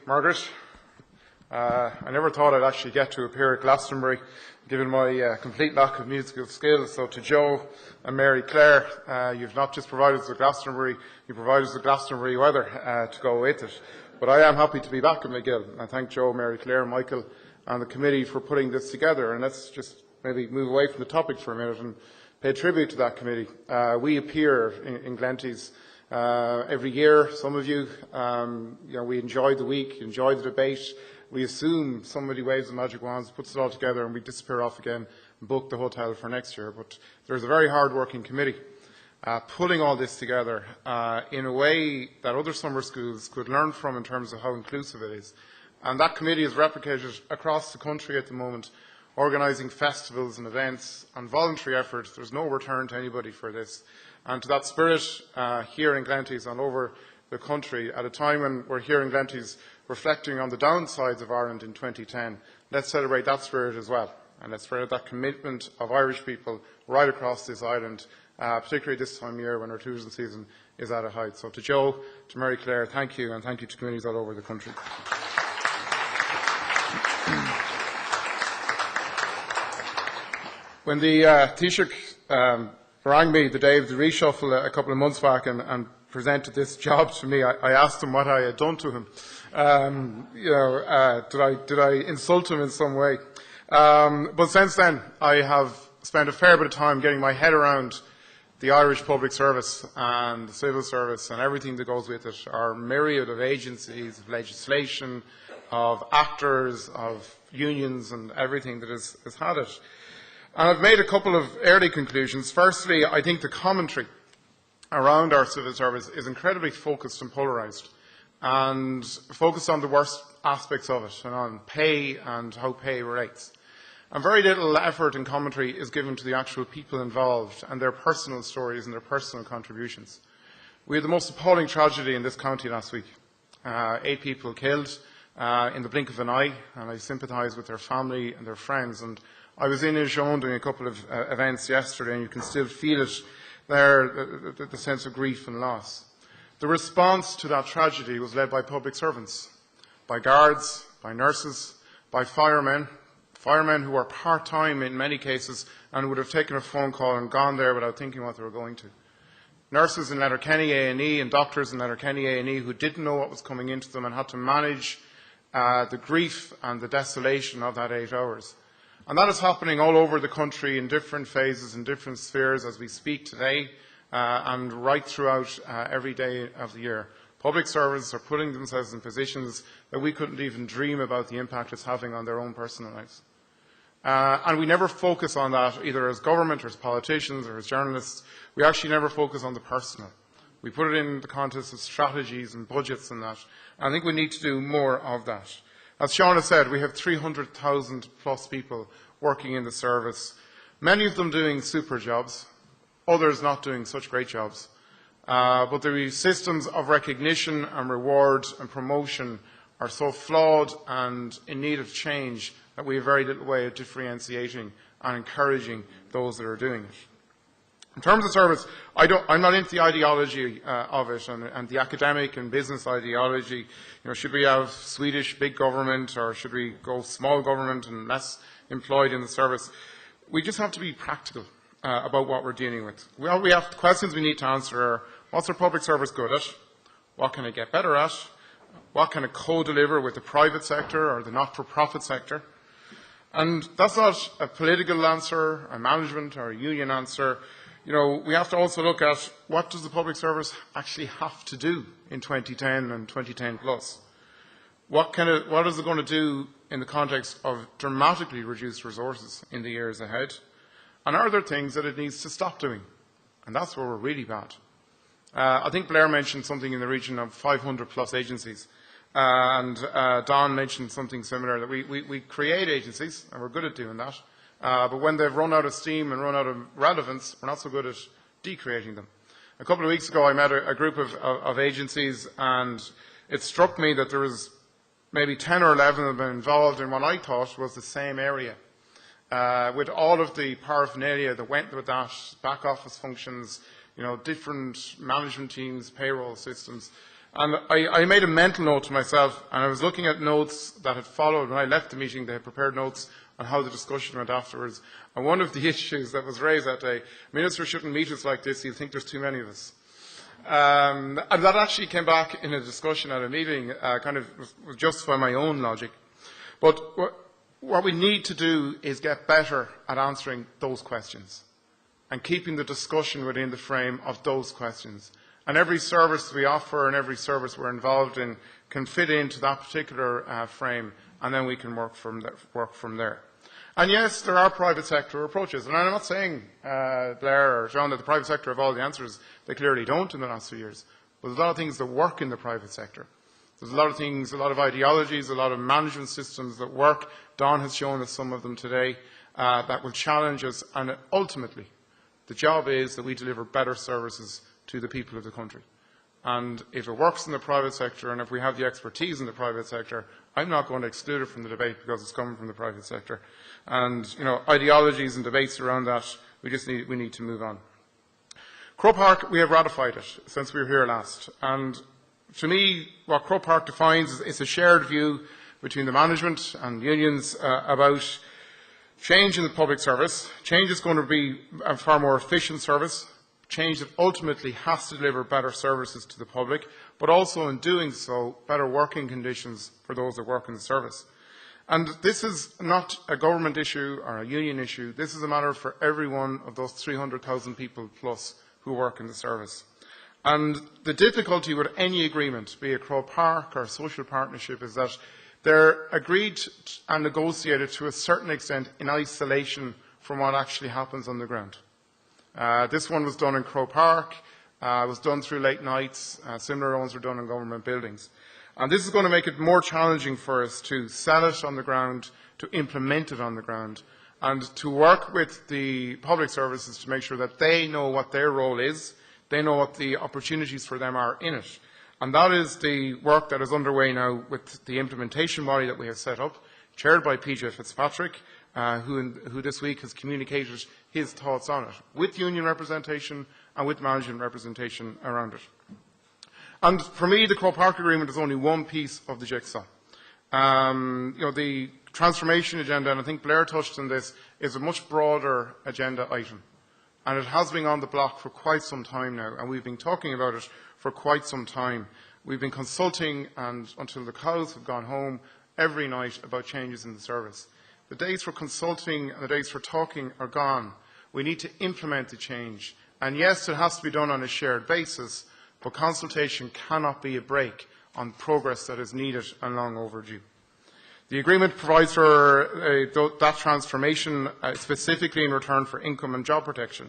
Margaret. I never thought I'd actually get to appear at Glastonbury, given my complete lack of musical skills. So to Joe and Mary Claire, you've not just provided us with Glastonbury, you provided us with Glastonbury weather to go with it. But I am happy to be back in McGill. I thank Joe, Mary Claire, Michael and the committee for putting this together. And let's just maybe move away from the topic for a minute and pay tribute to that committee. We appear in Glenties every year. Some of you, we enjoy the week, enjoy the debate. We assume somebody waves the magic wands, puts it all together, and we disappear off again and book the hotel for next year. But there's a very hard-working committee pulling all this together in a way that other summer schools could learn from in terms of how inclusive it is. And that committee is replicated across the country at the moment, organising festivals and events and voluntary effort. There's no return to anybody for this. And to that spirit here in Glenties and over the country, at a time when we're here in Glenties reflecting on the downsides of Ireland in 2010, let's celebrate that spirit as well. And let's celebrate that commitment of Irish people right across this island, particularly this time of year when our tourism season is at a height. So to Joe, to Mary Claire, thank you, and thank you to communities all over the country. When the Taoiseach rang me the day of the reshuffle a couple of months back and presented this job to me, I asked him what I had done to him. Did I insult him in some way? But since then, I have spent a fair bit of time getting my head around the Irish public service and the civil service and everything that goes with it, our myriad of agencies, of legislation, of actors, of unions and everything that has had it. And I've made a couple of early conclusions. Firstly, I think the commentary around our civil service is incredibly focused and polarised, and focused on the worst aspects of it, and on pay and how pay relates. And very little effort and commentary is given to the actual people involved and their personal stories and their personal contributions. We had the most appalling tragedy in this county last week. 8 people killed in the blink of an eye, and I sympathise with their family and their friends. And I was in Jean doing a couple of events yesterday, and you can still feel it there, the sense of grief and loss. The response to that tragedy was led by public servants, by guards, by nurses, by firemen who are part-time in many cases and would have taken a phone call and gone there without thinking what they were going to. Nurses in Letterkenny A&E and doctors in Letterkenny A&E who didn't know what was coming into them and had to manage the grief and the desolation of that 8 hours. And that is happening all over the country in different phases and different spheres as we speak today and right throughout every day of the year. Public servants are putting themselves in positions that we couldn't even dream about the impact it's having on their own personal lives. And we never focus on that, either as government or as politicians or as journalists. We actually never focus on the personal. We put it in the context of strategies and budgets and that. And I think we need to do more of that. As Shauna said, we have 300,000 plus people working in the service, many of them doing super jobs, others not doing such great jobs. But the systems of recognition and reward and promotion are so flawed and in need of change that we have very little way of differentiating and encouraging those that are doing it. In terms of service, I'm not into the ideology of it and the academic and business ideology. Should we have Swedish big government or should we go small government and less employed in the service? We just have to be practical about what we're dealing with. The questions we need to answer are, what's our public service good at? What can it get better at? What can it co-deliver with the private sector or the not-for-profit sector? And that's not a political answer, a management or a union answer. We have to also look at what does the public service actually have to do in 2010 and 2010 plus. What is it going to do in the context of dramatically reduced resources in the years ahead? And are there things that it needs to stop doing? And that's where we're really bad. I think Blair mentioned something in the region of 500 plus agencies. And Don mentioned something similar, that we create agencies, and we're good at doing that. But when they've run out of steam and run out of relevance, we're not so good at decreating them. A couple of weeks ago, I met a group of agencies, and it struck me that there was maybe 10 or 11 of them involved in what I thought was the same area, with all of the paraphernalia that went with that, back office functions, different management teams, payroll systems. And I made a mental note to myself, and I was looking at notes that had followed when I left the meeting. They had prepared notes on how the discussion went afterwards. And one of the issues that was raised that day, ministers shouldn't meet us like this, he'll think there's too many of us. And that actually came back in a discussion at a meeting, kind of justify my own logic. But what we need to do is get better at answering those questions and keeping the discussion within the frame of those questions. And every service we offer and every service we're involved in can fit into that particular frame, and then we can work from there. And yes, there are private sector approaches. And I'm not saying, Blair or John, that the private sector have all the answers. They clearly don't in the last few years. But there's a lot of things that work in the private sector. There's a lot of things, a lot of ideologies, a lot of management systems that work. Don has shown us some of them today that will challenge us. And ultimately, the job is that we deliver better services to the people of the country. And if it works in the private sector, and if we have the expertise in the private sector, I'm not going to exclude it from the debate because it's coming from the private sector. And, you know, ideologies and debates around that, we need to move on. Croke Park, we have ratified it since we were here last. And to me, what Croke Park defines is a shared view between the management and unions about change in the public service. Change is going to be a far more efficient service. Change that ultimately has to deliver better services to the public, but also in doing so, better working conditions for those that work in the service. And this is not a government issue or a union issue. This is a matter for every one of those 300,000 people plus who work in the service. And the difficulty with any agreement, be it Croke Park or a social partnership, is that they're agreed and negotiated to a certain extent in isolation from what actually happens on the ground. This one was done in Croke Park, was done through late nights, similar ones were done in government buildings. And this is going to make it more challenging for us to sell it on the ground, to implement it on the ground, and to work with the public services to make sure that they know what their role is, they know what the opportunities for them are in it. And that is the work that is underway now with the implementation body that we have set up, chaired by PJ Fitzpatrick, who this week has communicated his thoughts on it, with union representation and with management representation around it. And for me, the Croke Park Agreement is only one piece of the jigsaw. The transformation agenda, and I think Blair touched on this, is a much broader agenda item. And it has been on the block for quite some time now, and we've been talking about it for quite some time. We've been consulting, and until the cows have gone home, every night about changes in the service. The days for consulting and the days for talking are gone. We need to implement the change. And yes, it has to be done on a shared basis, but consultation cannot be a brake on progress that is needed and long overdue. The agreement provides for that transformation specifically in return for income and job protection.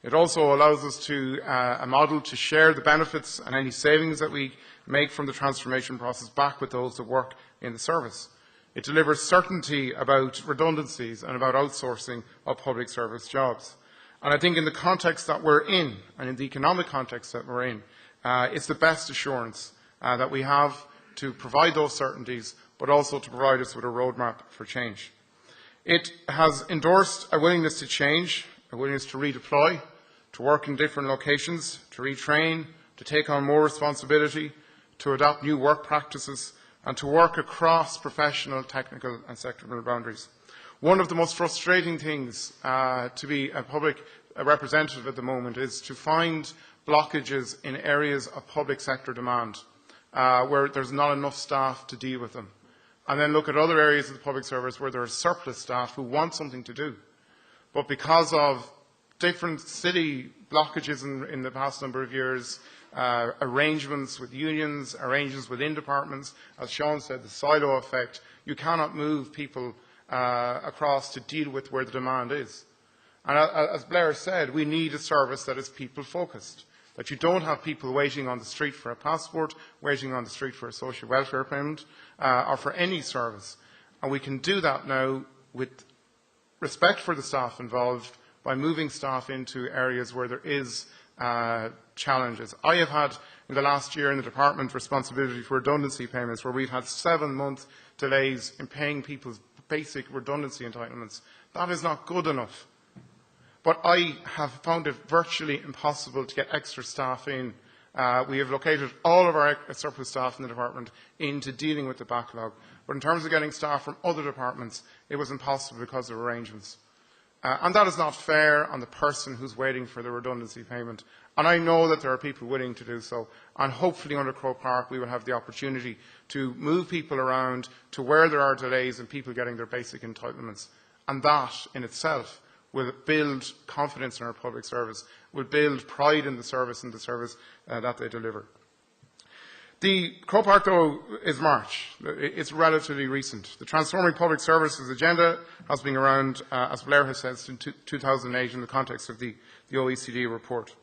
It also allows us to a model to share the benefits and any savings that we make from the transformation process back with those that work in the service. It delivers certainty about redundancies and about outsourcing of public service jobs. And I think in the context that we're in, and in the economic context that we're in, it's the best assurance that we have to provide those certainties, but also to provide us with a roadmap for change. It has endorsed a willingness to change, a willingness to redeploy, to work in different locations, to retrain, to take on more responsibility, to adopt new work practices, and to work across professional, technical and sectoral boundaries. One of the most frustrating things to be a public representative at the moment is to find blockages in areas of public sector demand where there's not enough staff to deal with them. And then look at other areas of the public service where there are surplus staff who want something to do. But because of different city blockages in the past number of years, arrangements with unions, arrangements within departments, as Sean said, the silo effect, you cannot move people across to deal with where the demand is. And as Blair said, we need a service that is people-focused, that you don't have people waiting on the street for a passport, waiting on the street for a social welfare payment, or for any service. And we can do that now with respect for the staff involved by moving staff into areas where there is challenges. I have had, in the last year in the department, responsibility for redundancy payments, where we've had 7-month delays in paying people's basic redundancy entitlements. That is not good enough. But I have found it virtually impossible to get extra staff in We have located all of our surplus staff in the department into dealing with the backlog. But in terms of getting staff from other departments, it was impossible because of arrangements. And that is not fair on the person who's waiting for the redundancy payment. And I know that there are people willing to do so. And hopefully under Croke Park we will have the opportunity to move people around to where there are delays and people getting their basic entitlements. And that in itself will build confidence in our public service, will build pride in the service and the service that they deliver. The Croke Park, though, is March. It's relatively recent. The Transforming Public Services agenda has been around, as Blair has said, since 2008 in the context of the OECD report.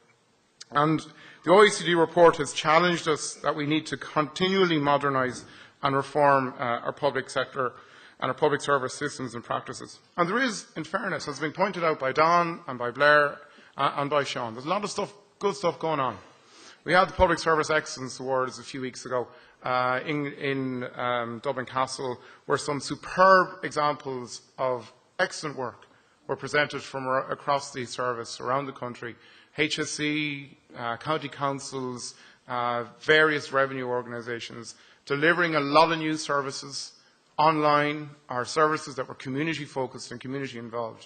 And the OECD report has challenged us that we need to continually modernise and reform our public sector and our public service systems and practices. And there is, in fairness, as has been pointed out by Don and by Blair and by Sean, there's a lot of stuff, good stuff going on. We had the Public Service Excellence Awards a few weeks ago in Dublin Castle, where some superb examples of excellent work were presented from across the service around the country. HSE, county councils, various revenue organisations, delivering a lot of new services online, our services that were community focused and community involved.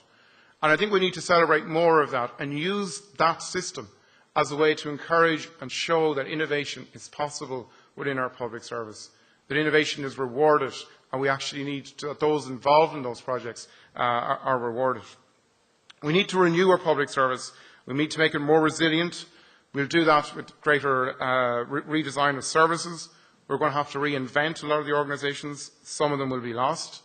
And I think we need to celebrate more of that and use that system as a way to encourage and show that innovation is possible within our public service, that innovation is rewarded, and we actually need that those involved in those projects are rewarded. We need to renew our public service. We need to make it more resilient. We'll do that with greater redesign of services. We're going to have to reinvent a lot of the organisations. Some of them will be lost.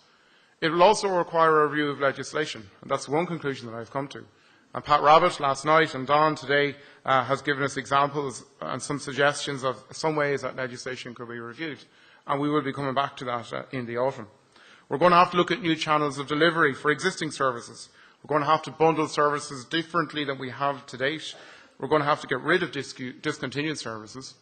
It will also require a review of legislation, and that's one conclusion that I've come to. And Pat Rabbit last night and Don today has given us examples and some suggestions of some ways that legislation could be reviewed. And we will be coming back to that in the autumn. We're going to have to look at new channels of delivery for existing services. We're going to have to bundle services differently than we have to date. We're going to have to get rid of discontinued services.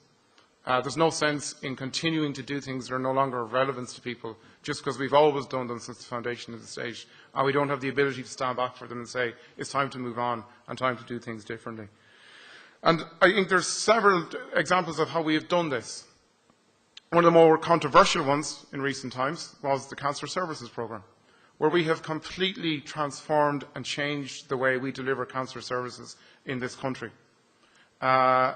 There's no sense in continuing to do things that are no longer of relevance to people just because we've always done them since the foundation of the state, and we don't have the ability to stand back for them and say it's time to move on and time to do things differently. And I think there's several examples of how we have done this. One of the more controversial ones in recent times was the Cancer Services Programme, where we have completely transformed and changed the way we deliver cancer services in this country. I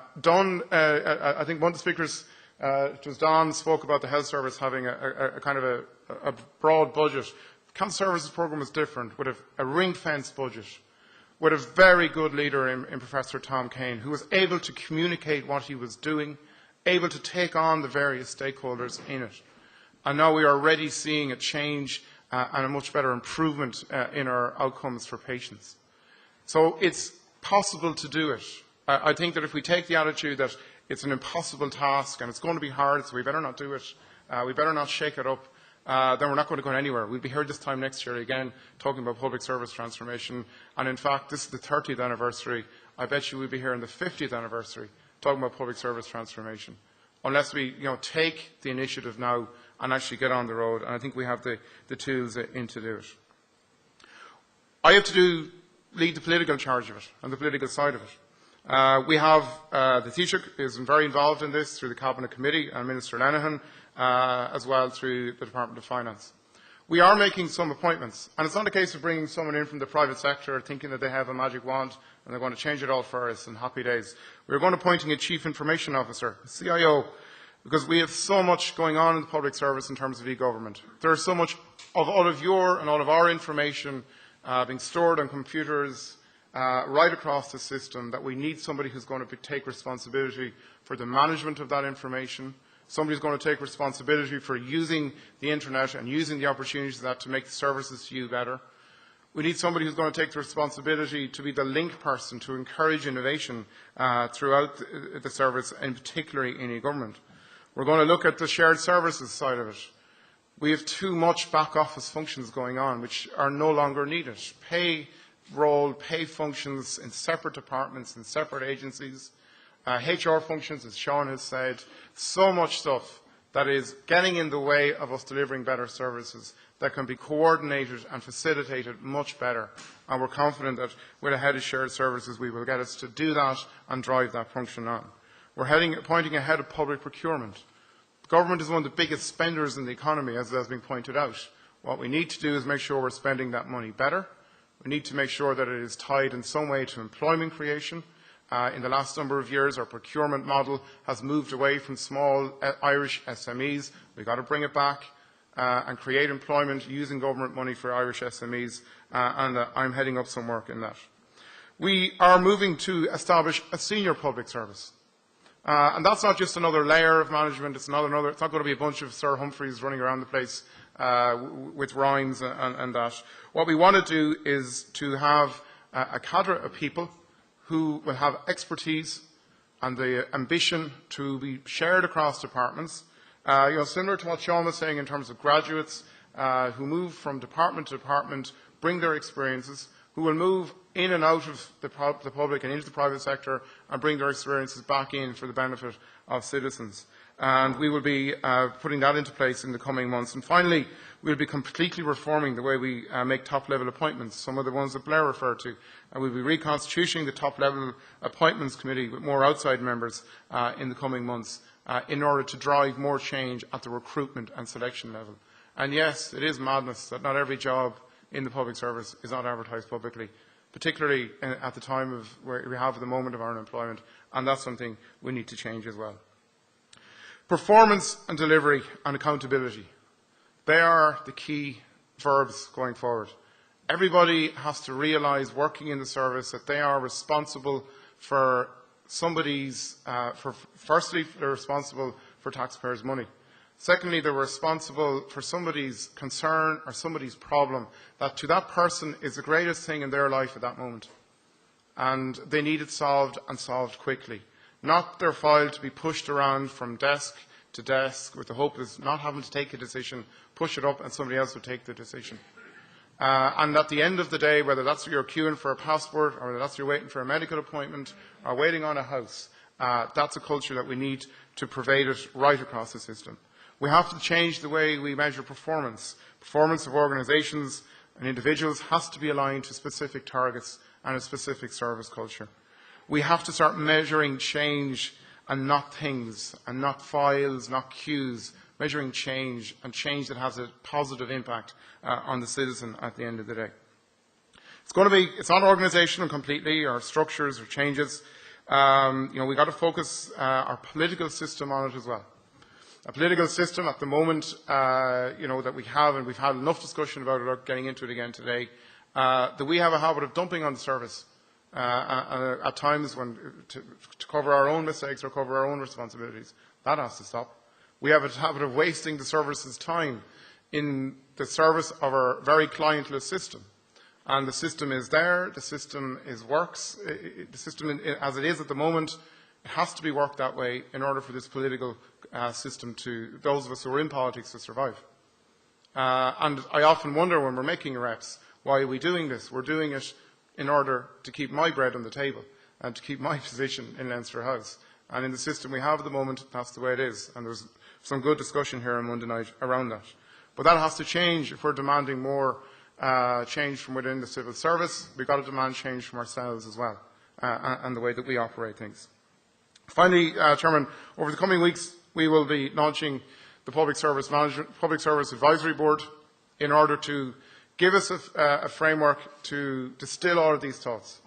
think one of the speakers, it was Don, spoke about the health service having a kind of a broad budget. The Cancer Services Programme is different, with a ring-fenced budget, with a very good leader in Professor Tom Kane, who was able to communicate what he was doing, able to take on the various stakeholders in it. And now we are already seeing a change and a much better improvement in our outcomes for patients. So it's possible to do it. I think that if we take the attitude that it's an impossible task and it's going to be hard, so we better not do it, we better not shake it up, then we're not going to go anywhere. We'll be here this time next year again talking about public service transformation. And in fact, this is the 30th anniversary. I bet you we'll be here on the 50th anniversary talking about public service transformation, unless we take the initiative now and actually get on the road. And I think we have the tools in to do it. I have to lead the political charge of it and the political side of it. We have the Taoiseach is very involved in this through the Cabinet Committee and Minister Lenihan, as well through the Department of Finance. We are making some appointments, and it's not a case of bringing someone in from the private sector thinking that they have a magic wand and they're going to change it all for us in happy days. We're going to appointing a Chief Information Officer, a CIO, because we have so much going on in the public service in terms of e-government. There is so much of all of your and all of our information being stored on computers, right across the system, that we need somebody who's going to take responsibility for the management of that information, somebody who's going to take responsibility for using the internet and using the opportunities of that to make the services to you better. We need somebody who's going to take the responsibility to be the link person to encourage innovation throughout the service, and particularly in e-government. We're going to look at the shared services side of it. We have too much back office functions going on which are no longer needed. Pay functions in separate departments, in separate agencies, HR functions, as Sean has said, so much stuff that is getting in the way of us delivering better services that can be coordinated and facilitated much better. And we're confident that with a head of shared services we will get us to do that and drive that function on. We're pointing ahead of public procurement. The government is one of the biggest spenders in the economy, as has been pointed out. What we need to do is make sure we're spending that money better. We need to make sure that it is tied in some way to employment creation. In the last number of years, our procurement model has moved away from small Irish SMEs. We've got to bring it back and create employment using government money for Irish SMEs, and I'm heading up some work in that. We are moving to establish a senior public service. And that's not just another layer of management. It's not going to be a bunch of Sir Humphreys running around the place with rhymes and that. What we want to do is to have a cadre of people who will have expertise and the ambition to be shared across departments. Similar to what Sean was saying in terms of graduates who move from department to department, bring their experiences, who will move in and out of the public and into the private sector and bring their experiences back in for the benefit of citizens. And we will be putting that into place in the coming months. And finally, we'll be completely reforming the way we make top-level appointments, some of the ones that Blair referred to. And we'll be reconstituting the top-level appointments committee with more outside members in the coming months in order to drive more change at the recruitment and selection level. And yes, it is madness that not every job in the public service is not advertised publicly, particularly at the time of where we have the moment of our unemployment, and that's something we need to change as well. Performance and delivery and accountability. They are the key verbs going forward. Everybody has to realise, working in the service, that they are responsible for somebody's, firstly, they're responsible for taxpayers' money. Secondly, they're responsible for somebody's concern or somebody's problem that to that person is the greatest thing in their life at that moment. And they need it solved and solved quickly. Not their file to be pushed around from desk to desk with the hope of not having to take a decision, push it up and somebody else will take the decision. And at the end of the day, whether that's you're queuing for a passport or whether that's you're waiting for a medical appointment or waiting on a house, that's a culture that we need to pervade it right across the system. We have to change the way we measure performance. Performance of organisations and individuals has to be aligned to specific targets and a specific service culture. We have to start measuring change and not things, and not files, not queues, measuring change, and change that has a positive impact on the citizen at the end of the day. It's not organisational completely, or structures or changes. We've got to focus our political system on it as well. A political system at the moment, that we have, and we've had enough discussion about it, without getting into it again today, that we have a habit of dumping on the service at times when to cover our own mistakes or cover our own responsibilities. That has to stop. We have a habit of wasting the service's time in the service of our very clienteless system. And the system is there, the system works, the system as it is at the moment, it has to be worked that way in order for this political system to, those of us who are in politics, to survive. And I often wonder when we're making reps, why are we doing this? We're doing it in order to keep my bread on the table and to keep my position in Leinster House. And in the system we have at the moment, that's the way it is. And there's some good discussion here on Monday night around that. But that has to change if we're demanding more change from within the civil service. We've got to demand change from ourselves as well, and the way that we operate things. Finally, Chairman, over the coming weeks, we will be launching the Public Service Advisory Board in order to give us a framework to distill all of these thoughts.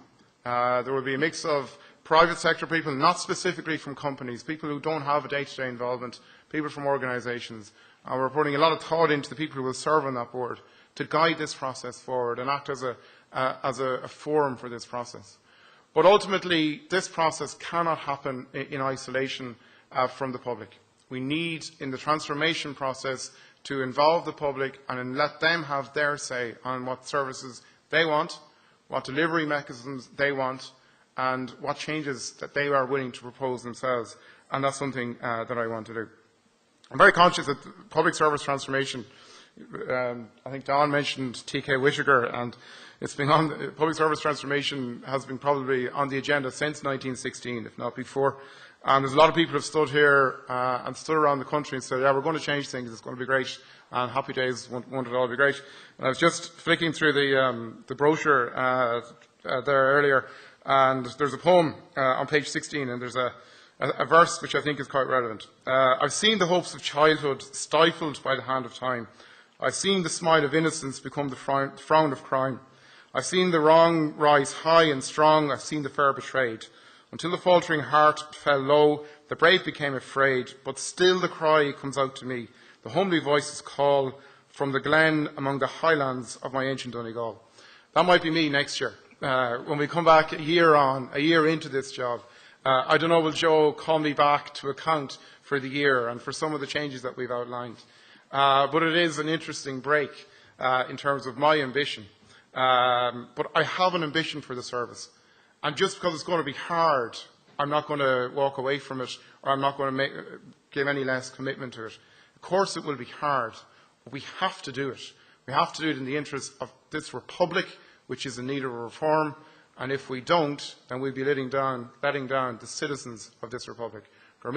There will be a mix of private sector people, not specifically from companies, people who don't have a day-to-day involvement, people from organisations. We're putting a lot of thought into the people who will serve on that board to guide this process forward and act as a forum for this process. But ultimately, this process cannot happen in isolation from the public. We need, in the transformation process, to involve the public and let them have their say on what services they want, what delivery mechanisms they want, and what changes that they are willing to propose themselves. And that's something that I want to do. I'm very conscious that public service transformation, I think Don mentioned T.K. Whittaker, and it's been on, public service transformation has been probably on the agenda since 1916, if not before. And there's a lot of people who have stood here and stood around the country and said, yeah, we're going to change things, it's going to be great, and happy days, won't it all be great. And I was just flicking through the brochure there earlier, and there's a poem on page 16, and there's a verse which I think is quite relevant. I've seen the hopes of childhood stifled by the hand of time. I've seen the smile of innocence become the frown of crime. I've seen the wrong rise high and strong. I've seen the fair betrayed. Until the faltering heart fell low, the brave became afraid. But still the cry comes out to me. The humbly voices call from the glen among the highlands of my ancient Donegal. That might be me next year. When we come back a year into this job, I don't know, will Joe call me back to account for the year and for some of the changes that we've outlined. But it is an interesting break in terms of my ambition. But I have an ambition for the service. And just because it's going to be hard, I'm not going to walk away from it, or I'm not going to give any less commitment to it. Of course it will be hard, but we have to do it. We have to do it in the interest of this republic, which is in need of a reform. And if we don't, then we'll be letting down the citizens of this republic. Agus